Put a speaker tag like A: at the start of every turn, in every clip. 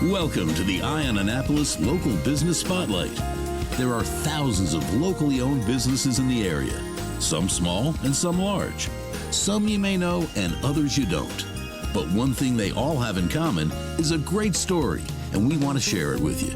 A: Welcome to the Eye on Annapolis Local Business Spotlight. There are thousands of locally owned businesses in the area, some small and some large. Some you may know and others you don't. But one thing they all have in common is a great story, and we want to share it with you.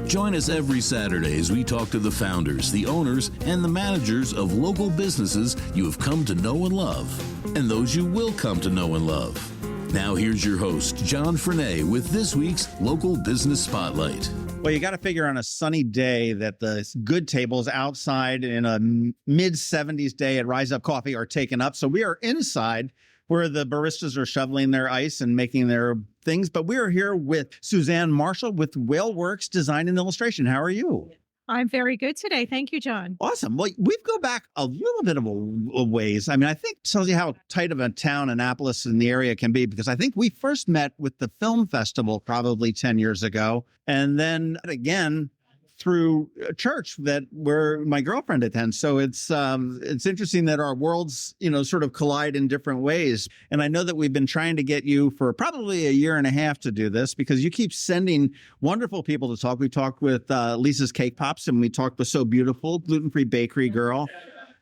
A: Join us every Saturday as we talk to the founders, the owners, and the managers of local businesses you have come to know and love, and those you will come to know and love. Now here's your host, John Frenay, with this week's Local Business Spotlight.
B: Well, you got to figure on a sunny day that the good tables outside in a mid-70s day at Rise Up Coffee are taken up. So we are inside where the baristas are shoveling their ice and making their things. But we are here with Suzanne Marshall with Whaleworks Design and Illustration. How are you?
C: I'm very good today. Thank you, John.
B: Awesome. Well, we go back a little bit of a ways. I mean, I think it tells you how tight of a town Annapolis and the area can be, because I think we first met with the film festival probably 10 years ago. And then again, through a church where my girlfriend attends. So it's interesting that our worlds, sort of collide in different ways. And I know that we've been trying to get you for probably a year and a half to do this, because you keep sending wonderful people to talk. We talked with Lisa's Cake Pops, and we talked with So Beautiful, gluten-free bakery girl.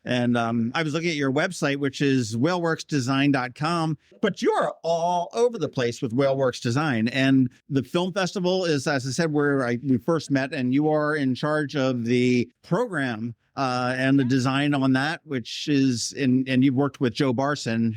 B: And I was looking at your website, which is whaleworksdesign.com, but you are all over the place with Whaleworks Design. And the film festival is, as I said, where we first met, and you are in charge of the program and the design on that, which is, and you've worked with Joe Barson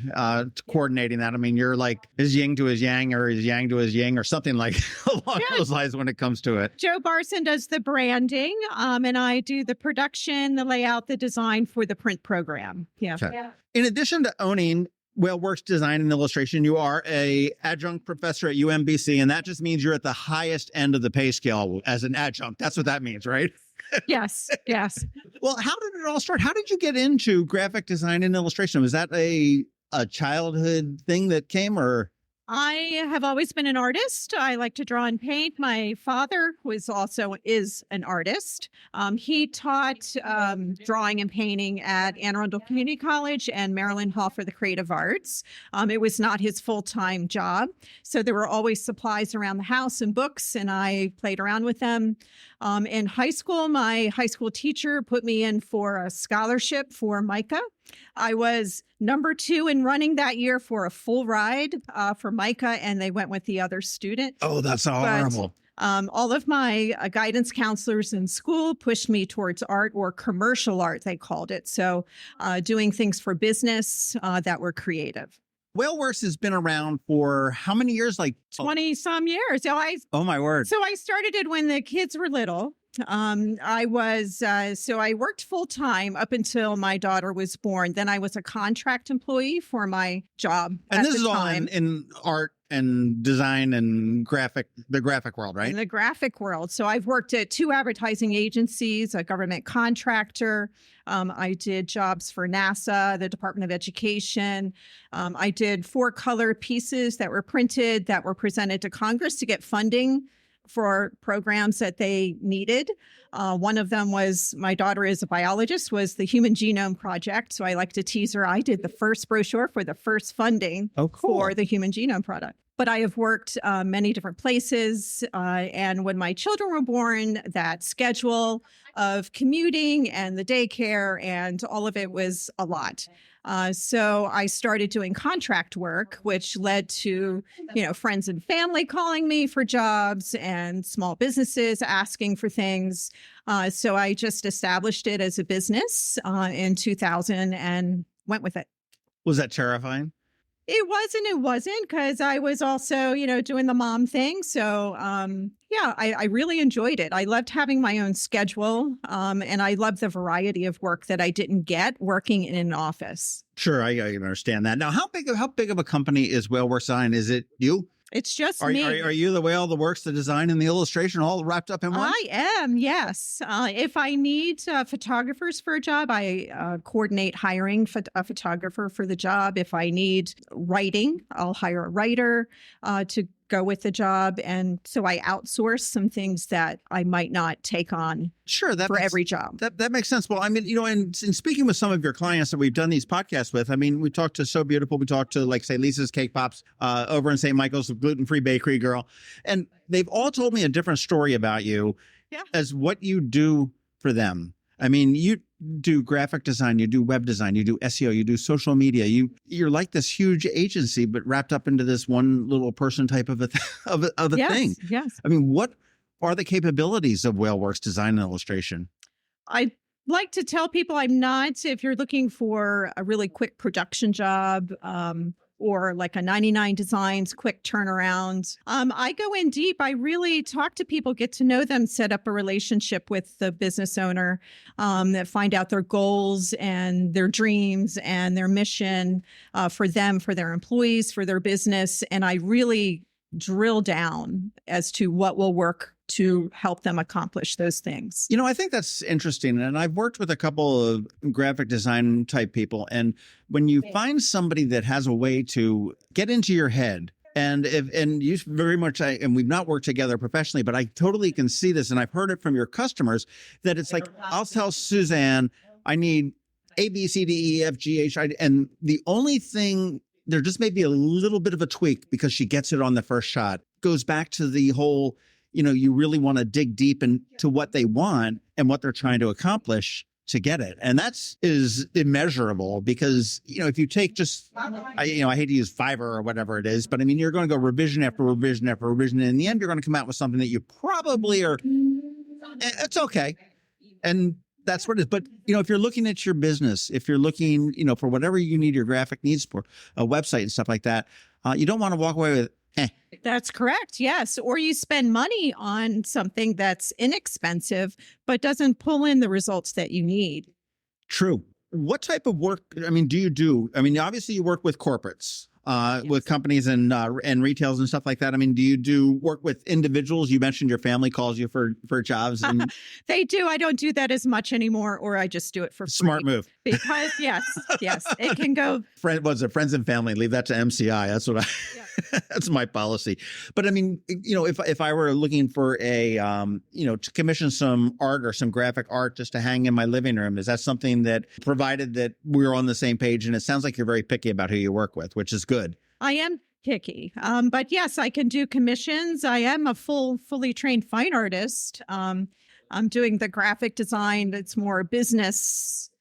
B: coordinating that. I mean, you're like his yin to his yang, or his yang to his yin, or something like along those lines when it comes to it.
C: Joe Barson does the branding, and I do the production, the layout, the design for the print program. Yeah.
B: Okay. In addition to owning Whaleworks Design and Illustration, you are a adjunct professor at UMBC, and that just means you're at the highest end of the pay scale as an adjunct. That's what that means, right?
C: Yes.
B: Well, how did it all start? How did you get into graphic design and illustration? Was that a childhood thing that came, or?
C: I have always been an artist. I like to draw and paint. My father is an artist. He taught drawing and painting at Anne Arundel Community College and Maryland Hall for the Creative Arts. It was not his full-time job. So there were always supplies around the house and books, and I played around with them. In high school, my high school teacher put me in for a scholarship for MICA. I was number 2 in running that year for a full ride for MICA, and they went with the other student.
B: Oh, that's horrible.
C: All of my guidance counselors in school pushed me towards art, or commercial art, they called it. So doing things for business that were creative.
B: Whaleworks has been around for how many years? Like
C: 20 some years.
B: Oh my word.
C: So I started it when the kids were little. I worked full time up until my daughter was born. Then I was a contract employee for my job.
B: And this is all in art and design and the graphic world, right?
C: In the graphic world. So I've worked at 2 advertising agencies, a government contractor. I did jobs for NASA, the Department of Education. I did 4 color pieces that were printed that were presented to Congress to get funding for programs that they needed. One of them was, my daughter is a biologist, was the Human Genome Project. So I like to tease her. I did the first brochure for the first funding for the Human Genome Project. But I have worked many different places. And when my children were born, that schedule of commuting and the daycare and all of it was a lot. So I started doing contract work, which led to, friends and family calling me for jobs and small businesses asking for things. So I just established it as a business in 2000 and went with it.
B: Was that terrifying?
C: It was and it wasn't, because I was also, doing the mom thing. So, I really enjoyed it. I loved having my own schedule, and I loved the variety of work that I didn't get working in an office.
B: Sure, I understand that. Now, how big of a company is Whaleworks Design? Is it you?
C: It's just me.
B: Are you the whale that works the design and the illustration all wrapped up in one?
C: I am, yes. If I need photographers for a job, I coordinate hiring a photographer for the job. If I need writing, I'll hire a writer to go with the job. And so I outsource some things that I might not take on
B: Sure,
C: for every job.
B: That makes sense. Well, I mean, in speaking with some of your clients that we've done these podcasts with, I mean, we talked to So Beautiful, we talked to, like, say, Lisa's Cake Pops over in St. Michael's, the gluten-free bakery girl, and they've all told me a different story about you as what you do for them. I mean, you do graphic design, you do web design, you do SEO, you do social media. You're like this huge agency, but wrapped up into this one little person type of a thing.
C: Yes.
B: I mean, what are the capabilities of Whaleworks Design and Illustration?
C: I like to tell people I'm not, if you're looking for a really quick production job, or like a 99 Designs quick turnaround. I go in deep. I really talk to people, get to know them, set up a relationship with the business owner, that find out their goals and their dreams and their mission for them, for their employees, for their business. And I really drill down as to what will work to help them accomplish those things.
B: You know, I think that's interesting. And I've worked with a couple of graphic design type people. And when you find somebody that has a way to get into your head, and you very much, and we've not worked together professionally, but I totally can see this, and I've heard it from your customers, that it's like, I'll tell Suzanne, I need A, B, C, D, E, F, G, H, I, and the only thing, there just may be a little bit of a tweak because she gets it on the first shot, goes back to the whole, you really want to dig deep into what they want and what they're trying to accomplish to get it. And is immeasurable because, if you take just, I hate to use Fiverr or whatever it is, but I mean, you're going to go revision after revision after revision. And in the end, you're going to come out with something that you probably are, it's okay. And that's what it is. But, if you're looking at your business, if you're looking, for whatever you need your graphic needs for, a website and stuff like that, you don't want to walk away with
C: That's correct. Yes. Or you spend money on something that's inexpensive, but doesn't pull in the results that you need.
B: True. What type of work, do you do? Obviously you work with corporates,
C: Yes.
B: with companies and retails and stuff like that. Do you do work with individuals? You mentioned your family calls you for jobs. And
C: They do. I don't do that as much anymore, or I just do it for free.
B: Smart move.
C: Because yes, it can go.
B: Friends and family, leave that to MCI. That's what that's my policy. But if I were looking for to commission some art or some graphic art just to hang in my living room, is that something that, provided that we're on the same page? And it sounds like you're very picky about who you work with, which is good.
C: I am picky. But yes, I can do commissions. I am a fully trained fine artist. I'm doing the graphic design. It's more the business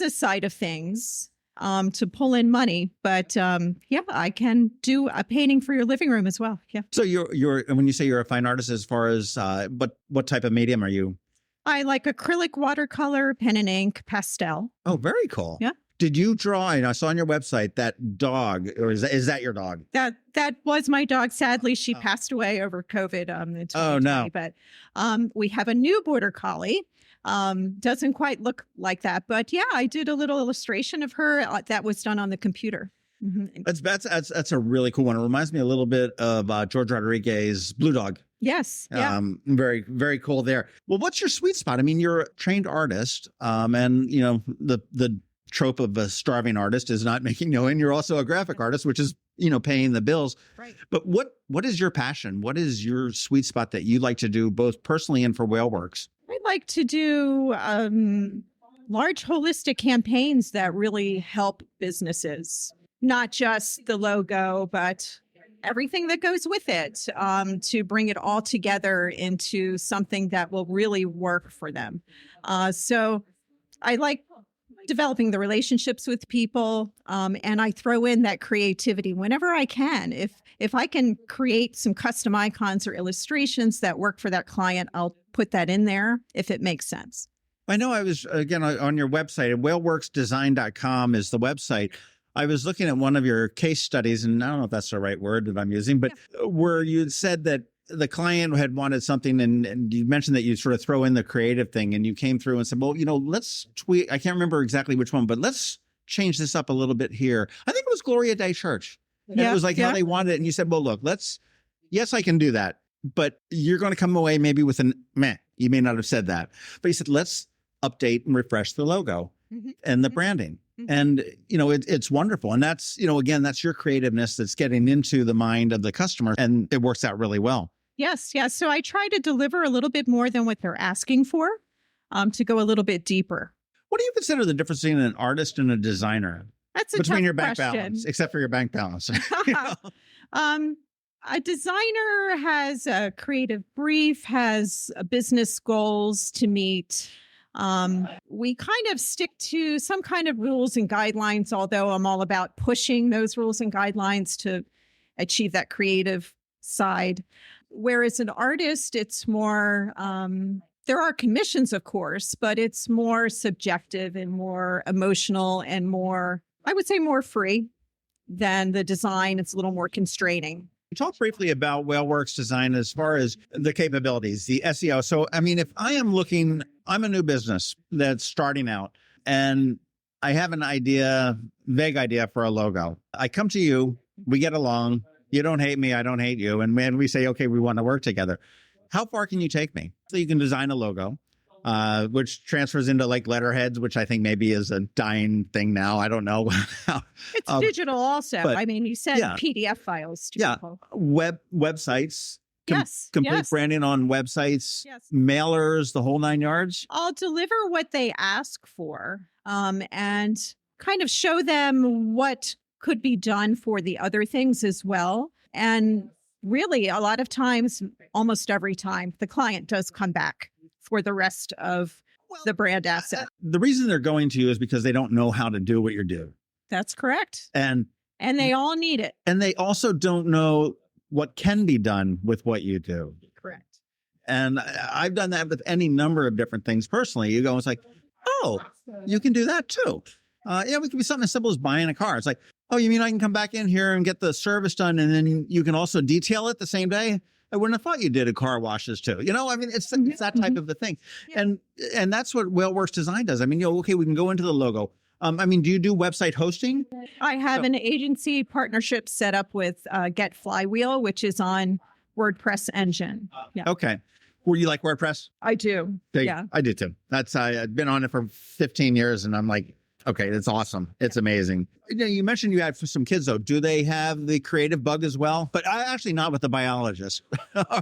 C: side of things, to pull in money. But I can do a painting for your living room as well. Yeah.
B: So you're when you say you're a fine artist, as far as what type of medium are you?
C: I like acrylic, watercolor, pen and ink, pastel.
B: Oh, very cool.
C: Yeah.
B: Did you draw, and I saw on your website, that dog, or is that your dog?
C: That was my dog. Sadly, she passed away over COVID. In 2020.
B: Oh, no.
C: But we have a new border collie. Doesn't quite look like that, but yeah, I did a little illustration of her that was done on the computer. Mm-hmm.
B: That's a really cool one. It reminds me a little bit of George Rodriguez's Blue Dog.
C: Yes. Yeah.
B: Very, very cool there. Well, what's your sweet spot? You're a trained artist, and the trope of a starving artist is not making no, and you're also a graphic artist, which is, paying the bills.
C: Right.
B: But what is your passion? What is your sweet spot that you like to do both personally and for Whaleworks?
C: I like to do large holistic campaigns that really help businesses, not just the logo, but everything that goes with it, to bring it all together into something that will really work for them. So I like developing the relationships with people, and I throw in that creativity whenever I can. If I can create some custom icons or illustrations that work for that client, I'll put that in there if it makes sense.
B: I know I was, again, on your website, whaleworksdesign.com is the website. I was looking at one of your case studies, and I don't know if that's the right word that I'm using, but where you said that the client had wanted something, and you mentioned that you sort of throw in the creative thing, and you came through and said, well, let's tweak. I can't remember exactly which one, but let's change this up a little bit here. I think it was Gloria Day Church. And it was like how they wanted it. And you said, well, look, yes, I can do that, but you're going to come away maybe with an meh. You may not have said that, but you said, let's update and refresh the logo and the branding. And, it's wonderful. And that's, again, that's your creativeness that's getting into the mind of the customer, and it works out really well.
C: Yes. Yes. So I try to deliver a little bit more than what they're asking for, to go a little bit deeper.
B: What do you consider the difference between an artist and a designer?
C: That's a
B: between
C: tough
B: your bank
C: question.
B: balance, except for your bank balance.
C: A designer has a creative brief, has business goals to meet. We kind of stick to some kind of rules and guidelines, although I'm all about pushing those rules and guidelines to achieve that creative side. Whereas an artist, it's more, there are commissions, of course, but it's more subjective and more emotional and more, I would say, more free than the design. It's a little more constraining.
B: Talk briefly about WhaleWorks Design as far as the capabilities, the SEO. So, if I am looking, I'm a new business that's starting out and I have an idea, vague idea for a logo. I come to you, we get along, you don't hate me, I don't hate you. And when we say, okay, we want to work together, how far can you take me? So you can design a logo, which transfers into like letterheads, which I think maybe is a dying thing now. I don't know.
C: It's digital also.
B: but,
C: you send PDF files to people.
B: Websites. Complete branding on websites, mailers, the whole 9 yards.
C: I'll deliver what they ask for, and kind of show them what could be done for the other things as well. And really, a lot of times, almost every time, the client does come back for the rest of the brand asset.
B: The reason they're going to you is because they don't know how to do what you're doing.
C: That's correct.
B: And
C: they all need it.
B: And they also don't know what can be done with what you do.
C: Correct.
B: And I've done that with any number of different things personally. You go, it's like, oh, you can do that too. It can be something as simple as buying a car. It's like, oh, you mean I can come back in here and get the service done and then you can also detail it the same day? I wouldn't have thought you did car washes too. It's that type of a thing. Yeah. And that's what WhaleWorks Design does. Okay, we can go into the logo. Do you do website hosting?
C: I have an agency partnership set up with Get Flywheel, which is on WordPress engine. Yeah.
B: Okay. Were you like WordPress?
C: I do. Yeah.
B: I do too. I've been on it for 15 years and I'm like, okay, that's awesome. It's amazing. You mentioned you had some kids though. Do they have the creative bug as well? But actually not with the biologist,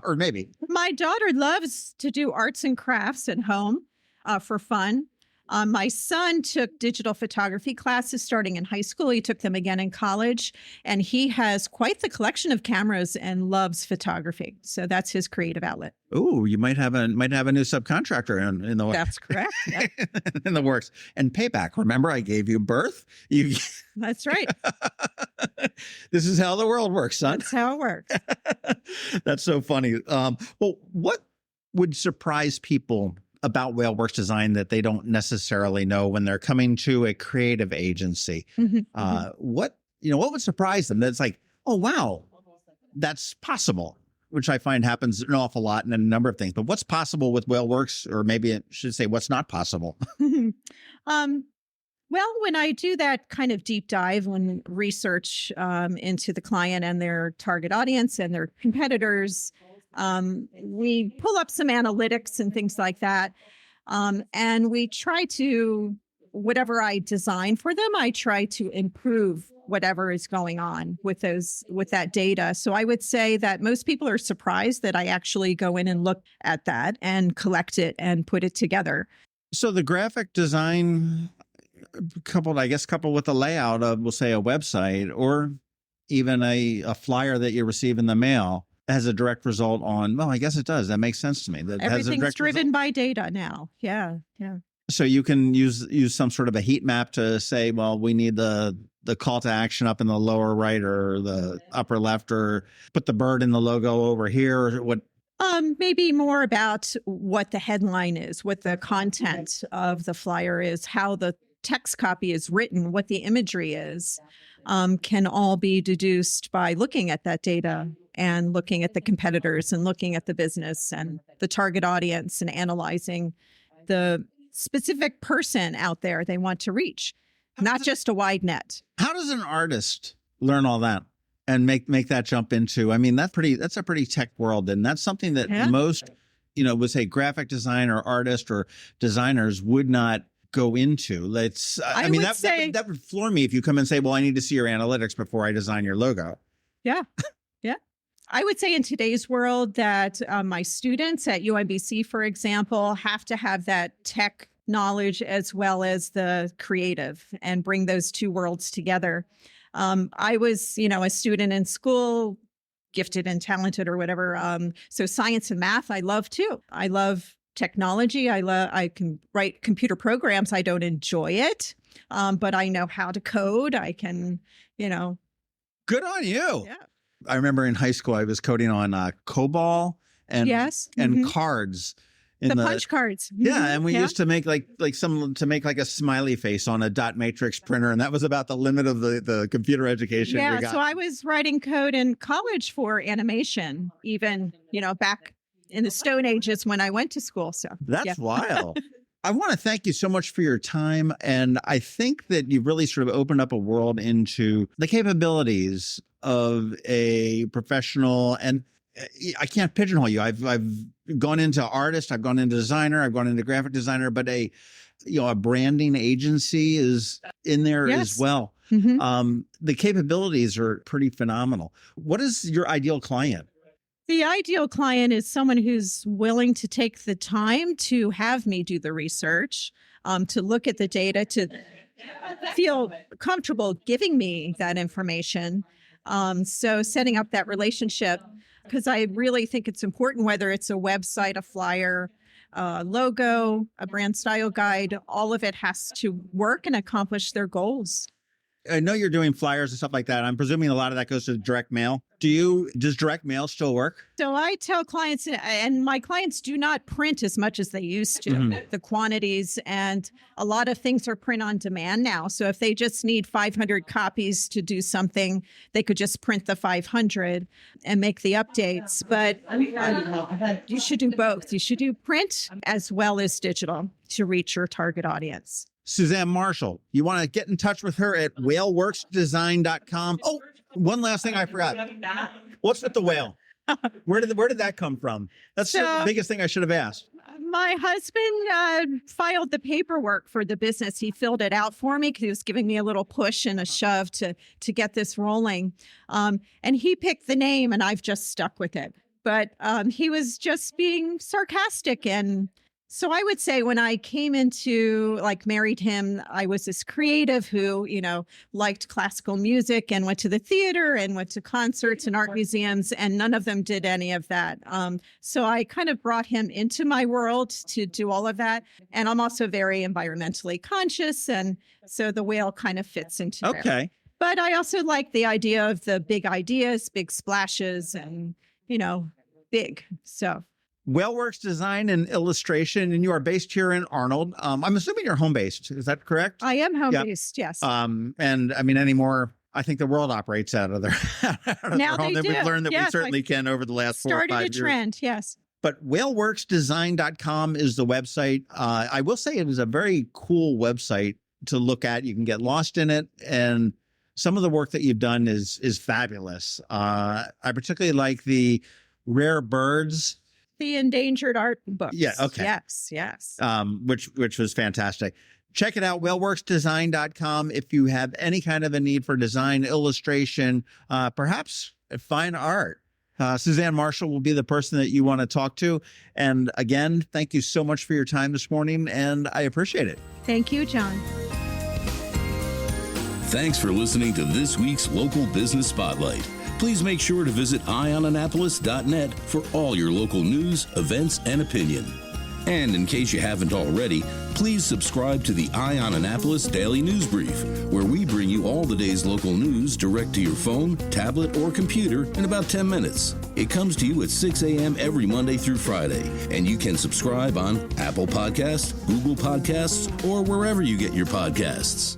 B: or maybe.
C: My daughter loves to do arts and crafts at home for fun. My son took digital photography classes starting in high school. He took them again in college, and he has quite the collection of cameras and loves photography. So that's his creative outlet.
B: Oh, you might have a new subcontractor in the works.
C: That's correct. Yeah.
B: In the works. And payback. Remember, I gave you birth.
C: That's right.
B: This is how the world works, son.
C: That's how it works.
B: That's so funny. Well, what would surprise people about WhaleWorks Design that they don't necessarily know when they're coming to a creative agency? What would surprise them? That's like, oh, wow, that's possible, which I find happens an awful lot in a number of things. But what's possible with WhaleWorks, or maybe it should say what's not possible?
C: Well, when I do that kind of deep dive and research into the client and their target audience and their competitors, we pull up some analytics and things like that. And we try to, whatever I design for them, I try to improve whatever is going on with that data. So I would say that most people are surprised that I actually go in and look at that and collect it and put it together.
B: So the graphic design coupled with the layout of, we'll say, a website or even a flyer that you receive in the mail has a direct result on, well, I guess it does. That makes sense to me. That
C: everything's driven by data now. Yeah. Yeah.
B: So you can use some sort of a heat map to say, well, we need the call to action up in the lower right or the upper left, or put the bird in the logo over here, or what?
C: Maybe more about what the headline is, what the content of the flyer is, how the text copy is written, what the imagery is, can all be deduced by looking at that data and looking at the competitors and looking at the business and the target audience and analyzing the specific person out there they want to reach, not just a wide net.
B: How does an artist learn all that and make that jump into? That's a pretty tech world, and that's something that most, would say graphic designer, artist, or designers would not go into? Let's. I
C: I
B: mean,
C: would
B: that,
C: say-
B: that would floor me if you come and say, "Well, I need to see your analytics before I design your logo."
C: Yeah. Yeah. I would say in today's world that my students at UMBC, for example, have to have that tech knowledge as well as the creative and bring those two worlds together. I was, a student in school, gifted and talented or whatever. So science and math, I love too. I love technology. I can write computer programs. I don't enjoy it, but I know how to code. I can,
B: Good on you.
C: Yeah.
B: I remember in high school I was coding on COBOL and
C: Yes.
B: and
C: Mhm.
B: cards. In
C: The punch cards.
B: Yeah,
C: Mhm.
B: and we
C: Yeah.
B: used to make like a smiley face on a dot matrix printer, and that was about the limit of the computer education we
C: Yeah,
B: got.
C: so I was writing code in college for animation, even, back in the Stone Ages when I went to school. So
B: That's
C: yeah.
B: wild. I want to thank you so much for your time. And I think that you've really sort of opened up a world into the capabilities of a professional. And I can't pigeonhole you. I've gone into artist, I've gone into designer, I've gone into graphic designer, but a branding agency is in there
C: Yes.
B: as well.
C: Mhm.
B: The capabilities are pretty phenomenal. What is your ideal client?
C: The ideal client is someone who's willing to take the time to have me do the research, to look at the data, to feel comfortable giving me that information. So setting up that relationship, because I really think it's important, whether it's a website, a flyer, a logo, a brand style guide, all of it has to work and accomplish their goals.
B: I know you're doing flyers and stuff like that. I'm presuming a lot of that goes to direct mail. Does direct mail still work?
C: So I tell clients, and my clients do not print as much as they used to,
B: Mhm.
C: the quantities, and a lot of things are print on demand now. So if they just need 500 copies to do something, they could just print the 500 and make the updates. But you should do both. You should do print as well as digital to reach your target audience.
B: Suzanne Marshall, you want to get in touch with her at whaleworksdesign.com. Oh, one last thing I forgot. What's with the whale? Where did that come from? That's the
C: So-
B: biggest thing I should have asked.
C: My husband filed the paperwork for the business. He filled it out for me because he was giving me a little push and a shove to get this rolling. And he picked the name, and I've just stuck with it. But he was just being sarcastic. And so I would say when I came into, married him, I was this creative who, liked classical music and went to the theater and went to concerts and art museums, and none of them did any of that. So I kind of brought him into my world to do all of that. And I'm also very environmentally conscious. And so the whale kind of fits into there.
B: Okay.
C: But I also like the idea of the big ideas, big splashes, and, big. So
B: Whaleworks Design and Illustration, and you are based here in Arnold. I'm assuming you're home based. Is that correct?
C: I am home
B: Yep.
C: based, yes.
B: And I mean, anymore, I think the world operates out of their,
C: Now
B: home.
C: they
B: And we've
C: do.
B: learned that
C: Yes,
B: we certainly can over the last 4 or
C: Started
B: 5
C: a
B: years.
C: trend, yes.
B: But whaleworksdesign.com is the website. I will say it is a very cool website to look at. You can get lost in it, and some of the work that you've done is fabulous. I particularly like the rare birds,
C: The endangered art books.
B: Yeah, okay.
C: Yes.
B: which was fantastic. Check it out, whaleworksdesign.com. If you have any kind of a need for design, illustration, perhaps fine art. Suzanne Marshall will be the person that you want to talk to. And again, thank you so much for your time this morning, and I appreciate it.
C: Thank you, John.
A: Thanks for listening to this week's Local Business Spotlight. Please make sure to visit eyeonannapolis.net for all your local news, events, and opinion. And in case you haven't already, please subscribe to the Eye on Annapolis Daily News Brief, where we bring you all the day's local news direct to your phone, tablet, or computer in about 10 minutes. It comes to you at 6 a.m. every Monday through Friday, and you can subscribe on Apple Podcasts, Google Podcasts, or wherever you get your podcasts.